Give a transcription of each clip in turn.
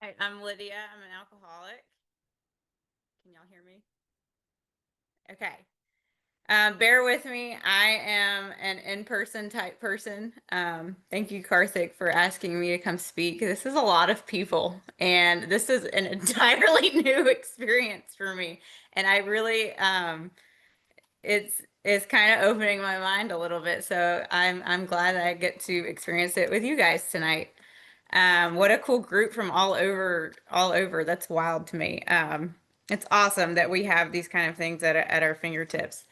Hi, I'm Lydia. I'm an alcoholic. Can y'all hear me? Okay. Bear with me. I am an in-person type person. Thank you, Karthik, for asking me to come speak. This is a lot of people, and this is an entirely new experience for me. And I really, it's kind of opening my mind a little bit. So I'm glad that I get to experience it with you guys tonight. What a cool group from all over. That's wild to me. It's awesome that we have these kind of things at our fingertips.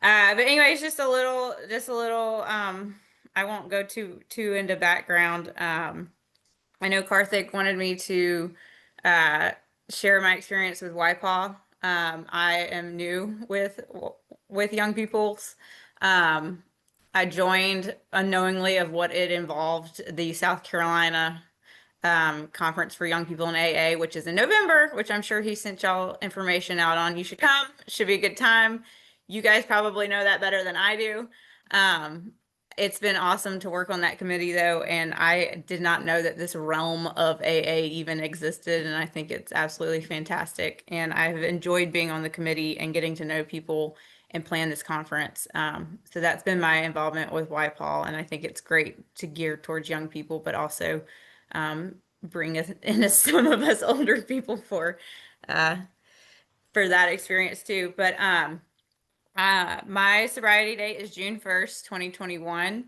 But anyways, just a little, I won't go too into background. I know Karthik wanted me to, uh, share my experience with YPAA. I am new with young people's. Um, I joined unknowingly of what it involved, the South Carolina conference for young people in AA, which is in November, which I'm sure he sent y'all information out on. You should come. Should be a good time. You guys probably know that better than I do. Um, it's been awesome to work on that committee though, and I did not know that this realm of AA even existed, and I think it's absolutely fantastic. And I've enjoyed being on the committee and getting to know people and plan this conference. So that's been my involvement with YPAL, and I think it's great to gear towards young people, but also bring us in some of us older people uh, for that experience too. But my sobriety date is June 1st, 2021.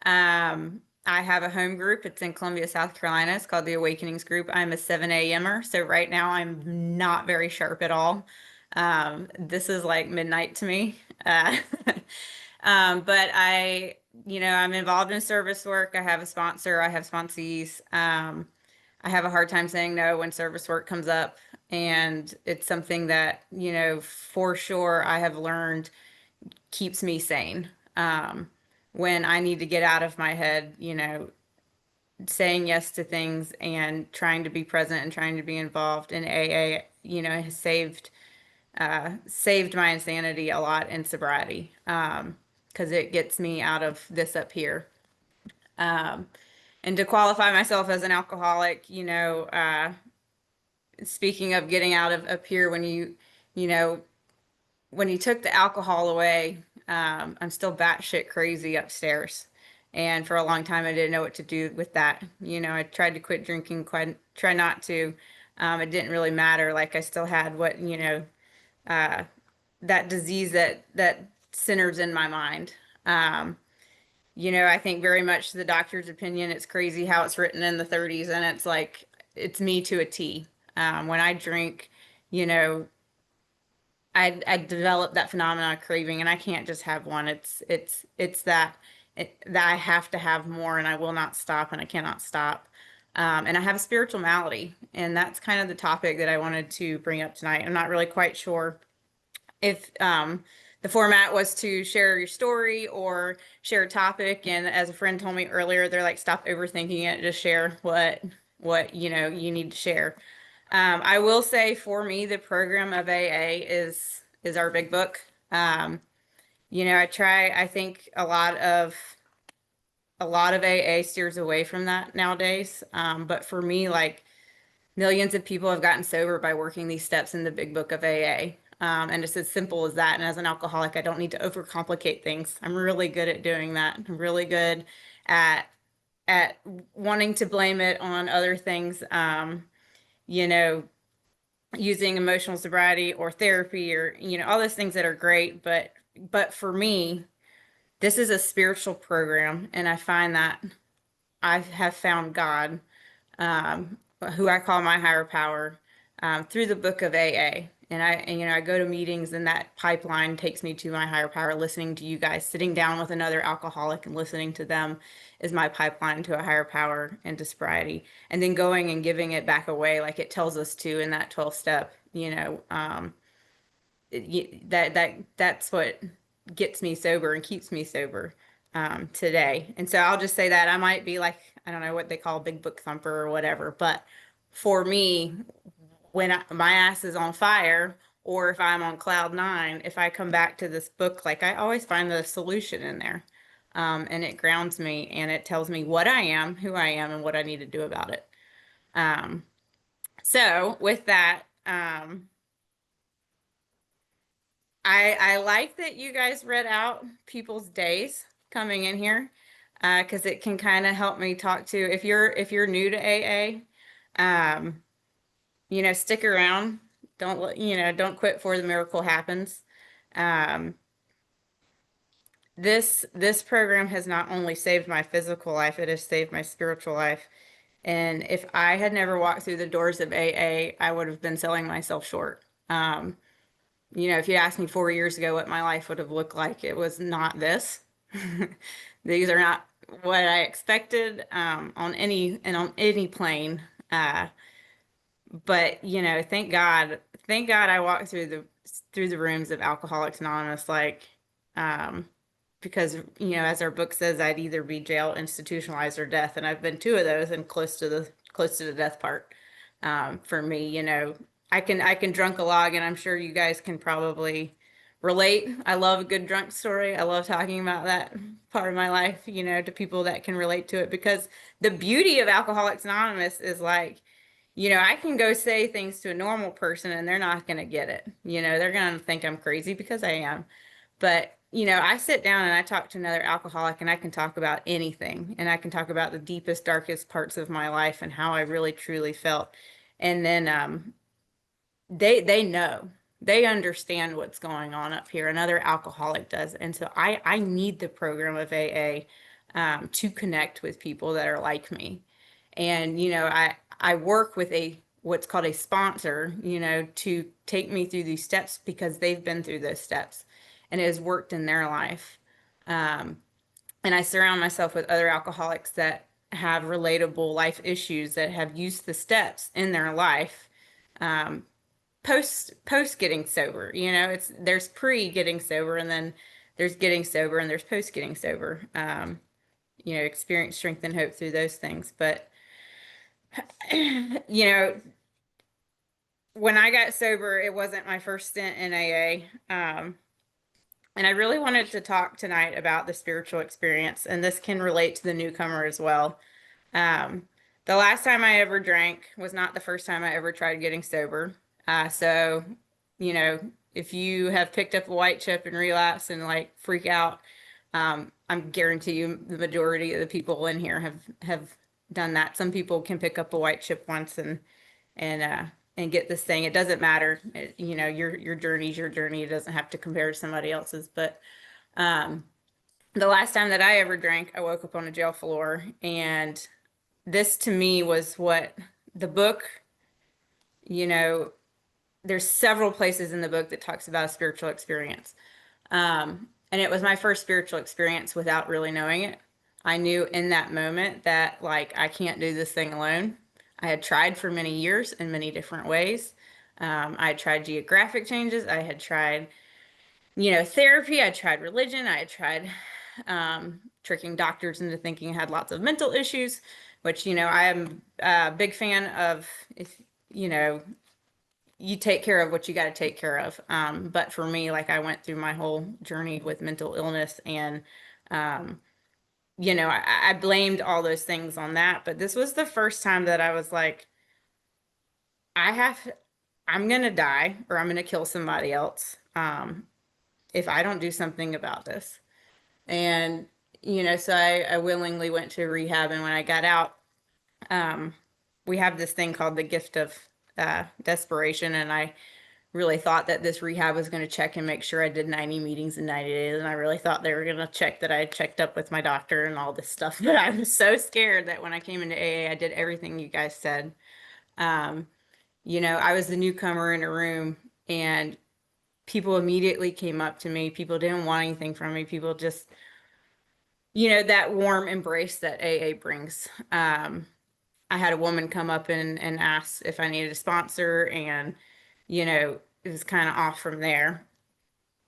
I have a home group. It's in Columbia, South Carolina. It's called the Awakenings Group. I'm a 7 a.m.er, so right now I'm not very sharp at all. This is like midnight to me. Uh, but I'm involved in service work. I have a sponsor. I have sponsees. I have a hard time saying no when service work comes up. And it's something that, for sure I have learned keeps me sane. When I need to get out of my head, saying yes to things and trying to be present and trying to be involved in AA, has saved my insanity a lot in sobriety. Because it gets me out of this up here. Um, and to qualify myself as an alcoholic, speaking of getting out of up here, you know, when you took the alcohol away, I'm still batshit crazy upstairs. And for a long time, I didn't know what to do with that. I tried to quit drinking, quite try not to. It didn't really matter. Like I still had uh, that disease that centers in my mind. Um, I think very much the doctor's opinion. It's crazy how it's written in the 30s, and it's like it's me to a T. When I drink, you know, I develop that phenomenon of craving, and I can't just have one. It's that I have to have more, and I will not stop, and I cannot stop. And I have a spiritual malady, and that's kind of the topic that I wanted to bring up tonight. I'm not really quite sure if the format was to share your story or share a topic. And as a friend told me earlier, they're like, stop overthinking it, just share what you need to share. I will say for me, the program of AA is our big book. I think a lot of AA steers away from that nowadays. But for me, like millions of people have gotten sober by working these steps in the big book of AA. And it's as simple as that. And as an alcoholic, I don't need to overcomplicate things. I'm really good at doing that. I'm really good at at wanting to blame it on other things. You know, using emotional sobriety or therapy or all those things that are great. But for me, this is a spiritual program, and I find that I have found God, um, who I call my higher power, through the book of AA. And I go to meetings, and that pipeline takes me to my higher power. Listening to you guys, sitting down with another alcoholic and listening to them is my pipeline to a higher power and to sobriety. And then going and giving it back away like it tells us to in that 12 step, that's what gets me sober and keeps me sober today. And so I'll just say that I might be like, I don't know what they call big book thumper or whatever, but for me, when my ass is on fire, or if I'm on cloud nine, if I come back to this book, like I always find the solution in there. And it grounds me and it tells me what I am, who I am, and what I need to do about it. So with that, I like that you guys read out people's days coming in here, because it can kind of help me talk to if you're new to AA, stick around. Don't quit before the miracle happens. Um, this program has not only saved my physical life, it has saved my spiritual life. And if I had never walked through the doors of AA, I would have been selling myself short. If you asked me 4 years ago what my life would have looked like, it was not this. These are not what I expected, on any plane. Uh, but thank God I walked through the rooms of Alcoholics Anonymous, um, because as our book says, I'd either be jail, institutionalized, or death, and I've been two of those, and close to the death part. For me, I can drunk a log, and I'm sure you guys can probably relate. I love a good drunk story. I love talking about that part of my life, to people that can relate to it, because the beauty of Alcoholics Anonymous is I can go say things to a normal person and they're not going to get it. They're going to think I'm crazy because I am. But, I sit down and I talk to another alcoholic and I can talk about anything. And I can talk about the deepest, darkest parts of my life and how I really, truly felt. And then they know. They understand what's going on up here. Another alcoholic does. And so I need the program of AA, to connect with people that are like me. And I work with a what's called a sponsor, to take me through these steps because they've been through those steps and it has worked in their life. Um, and I surround myself with other alcoholics that have relatable life issues, that have used the steps in their life, um, post getting sober. There's pre getting sober, and then there's getting sober, and there's post getting sober. Experience, strength, and hope through those things. But you know, when I got sober, it wasn't my first stint in AA. And I really wanted to talk tonight about the spiritual experience, and this can relate to the newcomer as well. Um, the last time I ever drank was not the first time I ever tried getting sober. So, you know, if you have picked up a white chip and relapse and freak out, I'm guarantee you the majority of the people in here have done that. Some people can pick up a white chip once and uh and get this thing. It doesn't matter. Your journey's your journey. It doesn't have to compare to somebody else's. But um the last time that I ever drank, I woke up on a jail floor, and this to me was what the book, you know, there's several places in the book that talks about a spiritual experience. And it was my first spiritual experience without really knowing it. I knew in that moment that I can't do this thing alone. I had tried for many years in many different ways. I had tried geographic changes. I had tried, therapy. I tried religion. I had tried tricking doctors into thinking I had lots of mental issues, which, I am a big fan of. If, you know, you take care of what you got to take care of. But for me, I went through my whole journey with mental illness, and, um, I blamed all those things on that. But this was the first time that I was like, I have, I'm going to die or I'm going to kill somebody else, if I don't do something about this. And, so I willingly went to rehab. And when I got out, um, we have this thing called the gift of desperation. And I really thought that this rehab was going to check and make sure I did 90 meetings in 90 days. And I really thought they were going to check that I had checked up with my doctor and all this stuff. But I was so scared that when I came into AA, I did everything you guys said. Um, I was the newcomer in a room, and people immediately came up to me. People didn't want anything from me. People just, that warm embrace that AA brings. I had a woman come up and ask if I needed a sponsor, and, it was kind of off from there.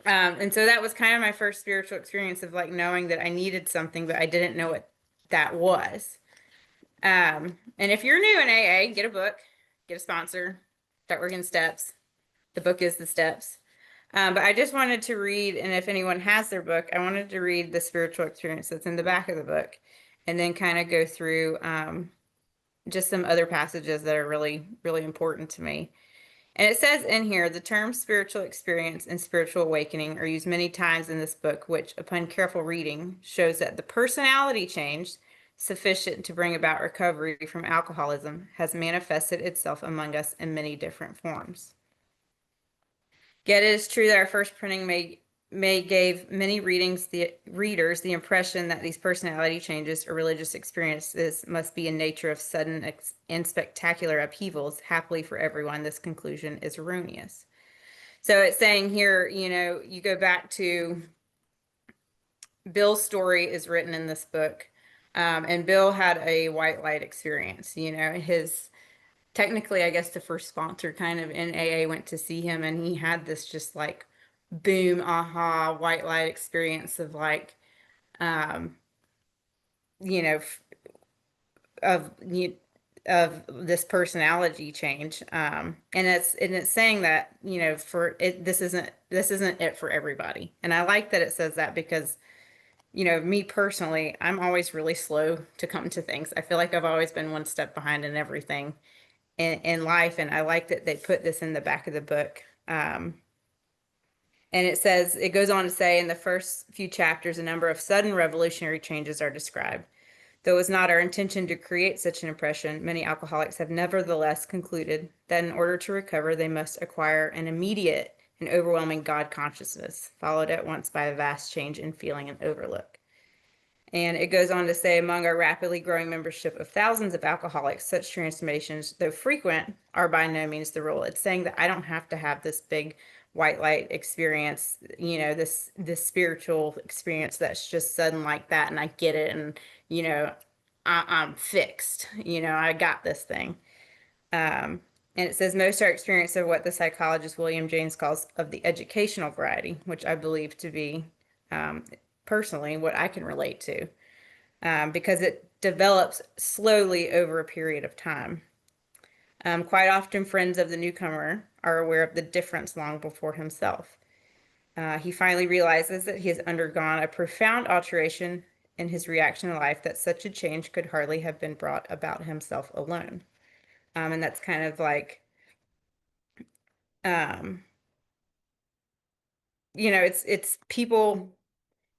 And so that was kind of my first spiritual experience of knowing that I needed something, but I didn't know what that was. And if you're new in AA, get a book, get a sponsor, start working steps. The book is the steps. But I just wanted to read, and if anyone has their book, I wanted to read the spiritual experience that's in the back of the book, and then kind of go through just some other passages that are really, really important to me. And it says in here, the terms spiritual experience and spiritual awakening are used many times in this book, which, upon careful reading, shows that the personality change sufficient to bring about recovery from alcoholism has manifested itself among us in many different forms. Yet it is true that our first printing may gave many readers the impression that these personality changes or religious experiences must be in nature of sudden and spectacular upheavals. Happily for everyone, this conclusion is erroneous. So it's saying here, you go back to Bill's story is written in this book, and Bill had a white light experience. His technically, I guess the first sponsor kind of in AA went to see him, and he had this just like boom, aha, white light experience of like, um, you know, of of this personality change. And it's saying that, for it, this isn't it for everybody. And I like that it says that because, me personally, I'm always really slow to come to things. I feel like I've always been one step behind in everything in life. And I like that they put this in the back of the book. And it goes on to say in the first few chapters, a number of sudden revolutionary changes are described. Though it was not our intention to create such an impression, many alcoholics have nevertheless concluded that in order to recover, they must acquire an immediate and overwhelming God consciousness, followed at once by a vast change in feeling and overlook. And it goes on to say, among our rapidly growing membership of thousands of alcoholics, such transformations, though frequent, are by no means the rule. It's saying that I don't have to have this big white light experience, this spiritual experience that's just sudden like that, and I get it, and you know, I'm fixed. I got this thing. And it says most are experienced of what the psychologist William James calls of the educational variety, which I believe to be personally what I can relate to, because it develops slowly over a period of time. Quite often, friends of the newcomer are aware of the difference long before himself. He finally realizes that he has undergone a profound alteration in his reaction to life, that such a change could hardly have been brought about himself alone. And that's kind of like, um, it's people,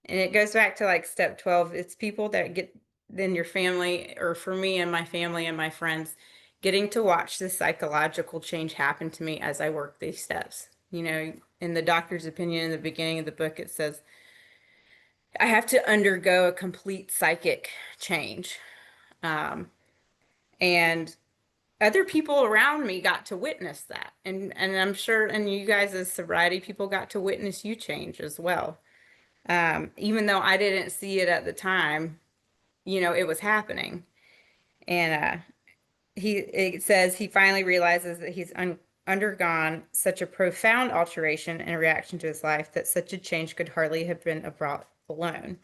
and it goes back to like step 12. It's people that get in your family, or for me and my family and my friends, getting to watch this psychological change happen to me as I work these steps. In the doctor's opinion in the beginning of the book, it says, I have to undergo a complete psychic change. Um, and other people around me got to witness that. And I'm sure, and you guys as sobriety people got to witness you change as well. Even though I didn't see it at the time, it was happening. And it says he finally realizes that he's undergone such a profound alteration in reaction to his life that such a change could hardly have been brought alone.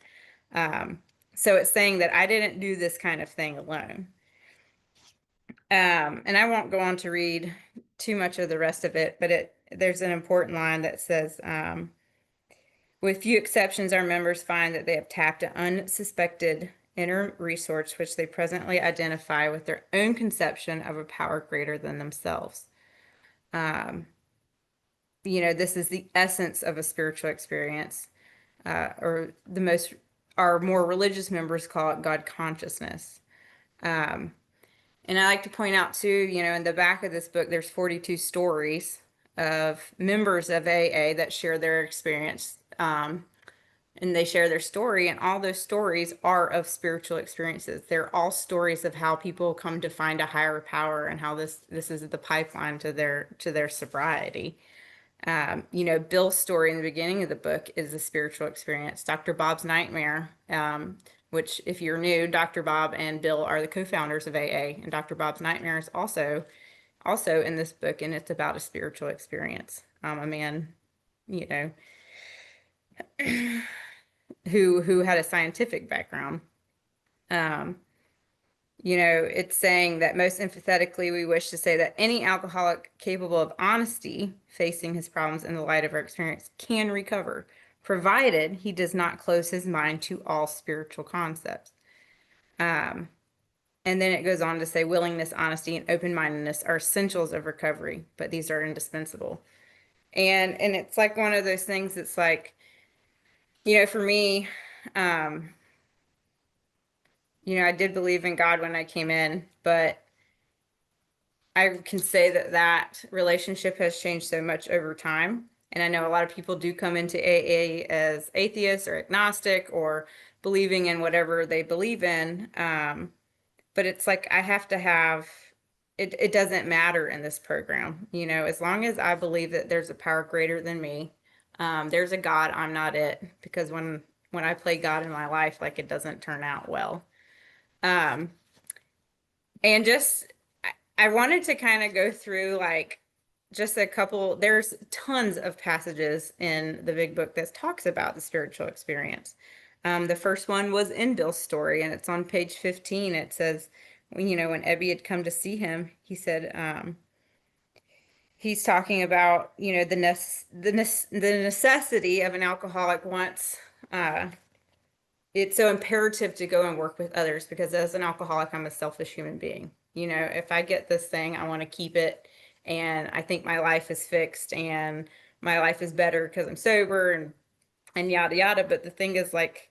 Um, so it's saying that I didn't do this kind of thing alone. And I won't go on to read too much of the rest of it, but there's an important line that says, with few exceptions, our members find that they have tapped an unsuspected inner resource which they presently identify with their own conception of a power greater than themselves. Um, this is the essence of a spiritual experience, or our more religious members call it God consciousness. And I like to point out too, in the back of this book, there's 42 stories of members of AA that share their experience. And they share their story, and all those stories are of spiritual experiences. They're all stories of how people come to find a higher power, and how this is the pipeline to their sobriety. Bill's story in the beginning of the book is a spiritual experience. Dr. Bob's nightmare, which if you're new, Dr. Bob and Bill are the co-founders of AA, and Dr. Bob's nightmare is also in this book, and it's about a spiritual experience. A man, you know, who had a scientific background. Um, it's saying that most emphatically, we wish to say that any alcoholic capable of honesty facing his problems in the light of our experience can recover, provided he does not close his mind to all spiritual concepts. Um, And then it goes on to say willingness, honesty, and open-mindedness are essentials of recovery, but these are indispensable. And it's like one of those things that's like, for me, um, I did believe in God when I came in, but I can say that that relationship has changed so much over time. And I know a lot of people do come into AA as atheists or agnostic or believing in whatever they believe in. But it's like I have to have it doesn't matter in this program, as long as I believe that there's a power greater than me, there's a God, I'm not it. Because when I play God in my life, like it doesn't turn out well. Um, and just I wanted to kind of go through like just a couple, there's tons of passages in the big book that talks about the spiritual experience. The first one was in Bill's story, and it's on page 15. It says, when Ebby had come to see him, he said, he's talking about, the necessity of an alcoholic once, uh, it's so imperative to go and work with others because as an alcoholic, I'm a selfish human being. If I get this thing, I want to keep it. And I think my life is fixed and my life is better because I'm sober and yada yada. But the thing is, like,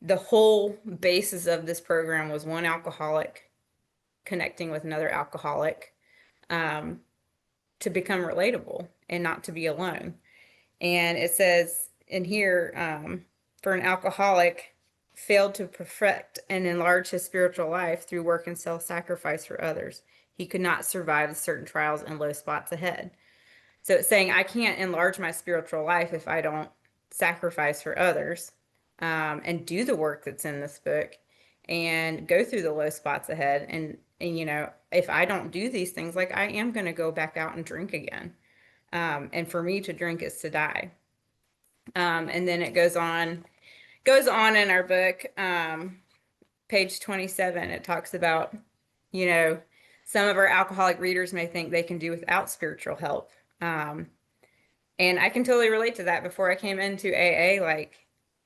the whole basis of this program was one alcoholic connecting with another alcoholic, um, to become relatable and not to be alone. And it says in here, for an alcoholic, failed to perfect and enlarge his spiritual life through work and self-sacrifice for others. He could not survive the certain trials and low spots ahead. So it's saying I can't enlarge my spiritual life if I don't sacrifice for others, and do the work that's in this book and go through the low spots ahead. And if I don't do these things, like I am going to go back out and drink again. And for me to drink is to die. And then it goes on in our book, page 27. It talks about, you know, some of our alcoholic readers may think they can do without spiritual help. Um, and I can totally relate to that. Before I came into AA,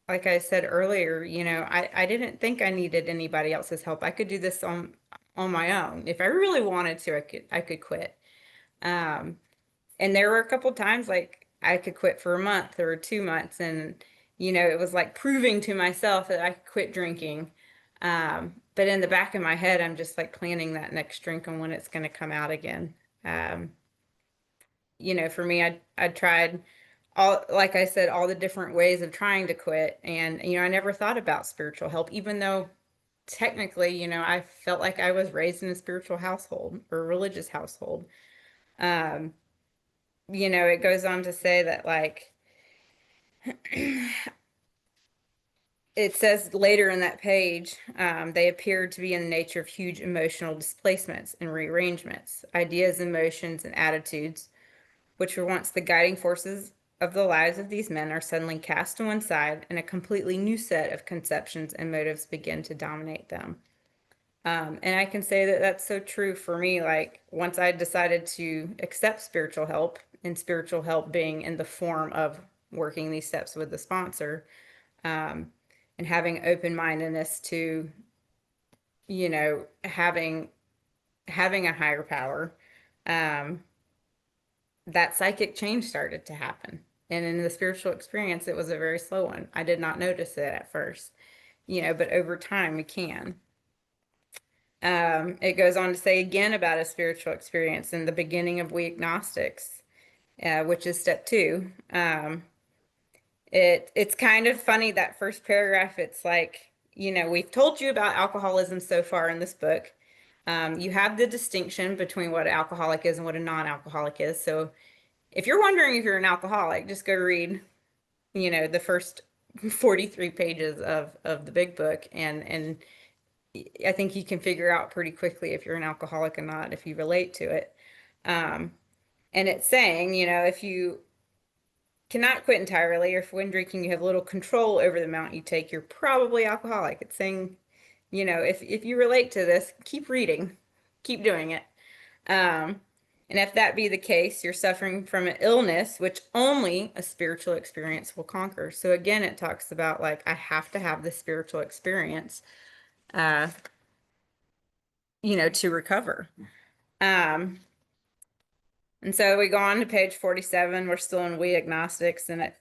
like I said earlier, I didn't think I needed anybody else's help. I could do this on my own. If I really wanted to, I could quit. Um, and there were a couple times like I could quit for a month or 2 months, and it was like proving to myself that I could quit drinking. But in the back of my head, I'm just like planning that next drink and when it's going to come out again. Um, for me, I tried all, like I said, all the different ways of trying to quit, and I never thought about spiritual help, even though technically, I felt like I was raised in a spiritual household or a religious household. Um, it goes on to say that, like, it says later in that page, they appeared to be in the nature of huge emotional displacements and rearrangements. Ideas, emotions, and attitudes, which were once the guiding forces of the lives of these men, are suddenly cast to one side, and a completely new set of conceptions and motives begin to dominate them. And I can say that that's so true for me. Like, once I decided to accept spiritual help, and spiritual help being in the form of working these steps with the sponsor, um, and having open-mindedness to, having a higher power, um, that psychic change started to happen. And in the spiritual experience, it was a very slow one. I did not notice it at first, but over time we can. It goes on to say again about a spiritual experience in the beginning of We Agnostics, which is step 2. It's kind of funny, that first paragraph. It's like, we've told you about alcoholism so far in this book. You have the distinction between what an alcoholic is and what a non-alcoholic is. So if you're wondering if you're an alcoholic, just go read, the first 43 pages of the big book, and I think you can figure out pretty quickly if you're an alcoholic or not, if you relate to it. Um, and it's saying, if you cannot quit entirely, or if when drinking you have little control over the amount you take, you're probably alcoholic. It's saying, if you relate to this, keep reading, keep doing it. Um, and if that be the case, you're suffering from an illness which only a spiritual experience will conquer. So again, it talks about, like, I have to have the spiritual experience. Uh, you know, to recover. Um, and so we go on to page 47. We're still in we agnostics, and it,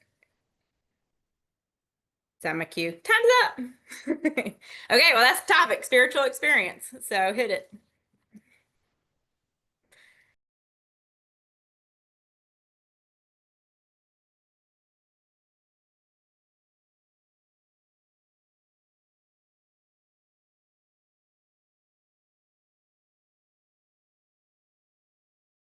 is that my cue? Time's up. Okay, well, that's the topic, spiritual experience. So hit it.